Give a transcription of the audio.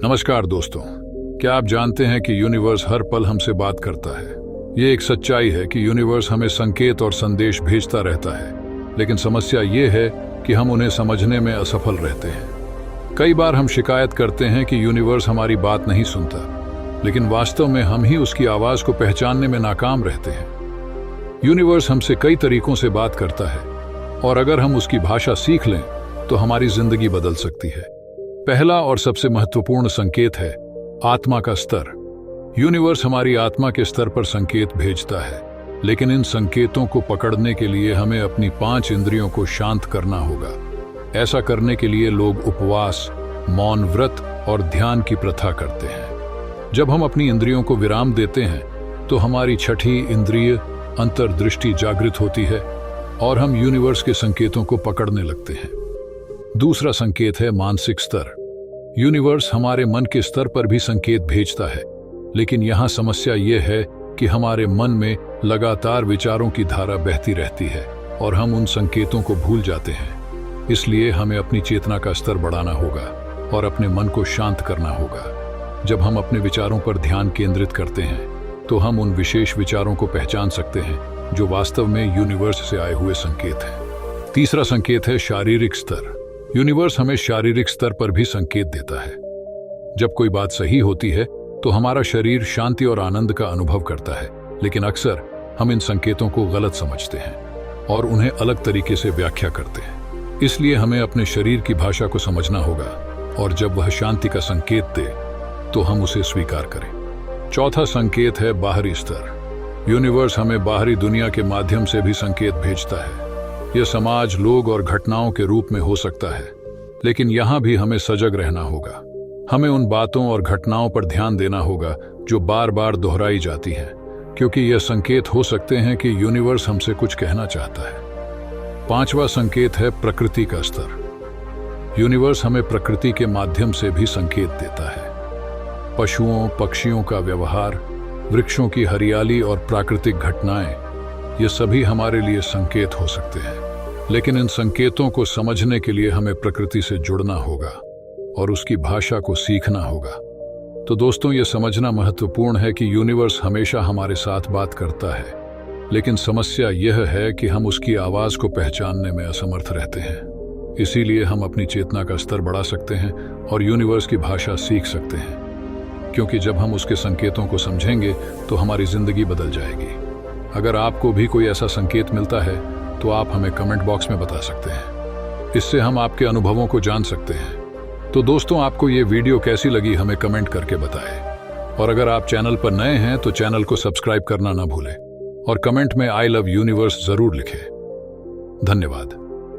नमस्कार दोस्तों, क्या आप जानते हैं कि यूनिवर्स हर पल हमसे बात करता है। ये एक सच्चाई है कि यूनिवर्स हमें संकेत और संदेश भेजता रहता है, लेकिन समस्या ये है कि हम उन्हें समझने में असफल रहते हैं। कई बार हम शिकायत करते हैं कि यूनिवर्स हमारी बात नहीं सुनता, लेकिन वास्तव में हम ही उसकी आवाज को पहचानने में नाकाम रहते हैं। यूनिवर्स हमसे कई तरीकों से बात करता है, और अगर हम उसकी भाषा सीख लें तो हमारी जिंदगी बदल सकती है। पहला और सबसे महत्वपूर्ण संकेत है आत्मा का स्तर। यूनिवर्स हमारी आत्मा के स्तर पर संकेत भेजता है, लेकिन इन संकेतों को पकड़ने के लिए हमें अपनी 5 इंद्रियों को शांत करना होगा। ऐसा करने के लिए लोग उपवास, मौन व्रत और ध्यान की प्रथा करते हैं। जब हम अपनी इंद्रियों को विराम देते हैं तो हमारी छठी इंद्रिय अंतर्दृष्टि जागृत होती है और हम यूनिवर्स के संकेतों को पकड़ने लगते हैं। दूसरा संकेत है मानसिक स्तर। यूनिवर्स हमारे मन के स्तर पर भी संकेत भेजता है, लेकिन यहाँ समस्या यह है कि हमारे मन में लगातार विचारों की धारा बहती रहती है और हम उन संकेतों को भूल जाते हैं। इसलिए हमें अपनी चेतना का स्तर बढ़ाना होगा और अपने मन को शांत करना होगा। जब हम अपने विचारों पर ध्यान केंद्रित करते हैं तो हम उन विशेष विचारों को पहचान सकते हैं जो वास्तव में यूनिवर्स से आए हुए संकेत हैं। तीसरा संकेत है शारीरिक स्तर। यूनिवर्स हमें शारीरिक स्तर पर भी संकेत देता है। जब कोई बात सही होती है तो हमारा शरीर शांति और आनंद का अनुभव करता है, लेकिन अक्सर हम इन संकेतों को गलत समझते हैं और उन्हें अलग तरीके से व्याख्या करते हैं। इसलिए हमें अपने शरीर की भाषा को समझना होगा, और जब वह शांति का संकेत दे तो हम उसे स्वीकार करें। चौथा संकेत है बाहरी स्तर। यूनिवर्स हमें बाहरी दुनिया के माध्यम से भी संकेत भेजता है। यह समाज, लोग और घटनाओं के रूप में हो सकता है, लेकिन यहाँ भी हमें सजग रहना होगा। हमें उन बातों और घटनाओं पर ध्यान देना होगा जो बार बार दोहराई जाती हैं, क्योंकि यह संकेत हो सकते हैं कि यूनिवर्स हमसे कुछ कहना चाहता है। पांचवा संकेत है प्रकृति का स्तर। यूनिवर्स हमें प्रकृति के माध्यम से भी संकेत देता है। पशुओं, पक्षियों का व्यवहार, वृक्षों की हरियाली और प्राकृतिक घटनाएं, ये सभी हमारे लिए संकेत हो सकते हैं। लेकिन इन संकेतों को समझने के लिए हमें प्रकृति से जुड़ना होगा और उसकी भाषा को सीखना होगा। तो दोस्तों, ये समझना महत्वपूर्ण है कि यूनिवर्स हमेशा हमारे साथ बात करता है, लेकिन समस्या यह है कि हम उसकी आवाज को पहचानने में असमर्थ रहते हैं। इसीलिए हम अपनी चेतना का स्तर बढ़ा सकते हैं और यूनिवर्स की भाषा सीख सकते हैं, क्योंकि जब हम उसके संकेतों को समझेंगे तो हमारी जिंदगी बदल जाएगी। अगर आपको भी कोई ऐसा संकेत मिलता है तो आप हमें कमेंट बॉक्स में बता सकते हैं। इससे हम आपके अनुभवों को जान सकते हैं। तो दोस्तों, आपको ये वीडियो कैसी लगी हमें कमेंट करके बताएं। और अगर आप चैनल पर नए हैं तो चैनल को सब्सक्राइब करना ना भूलें और कमेंट में आई लव यूनिवर्स जरूर लिखें। धन्यवाद।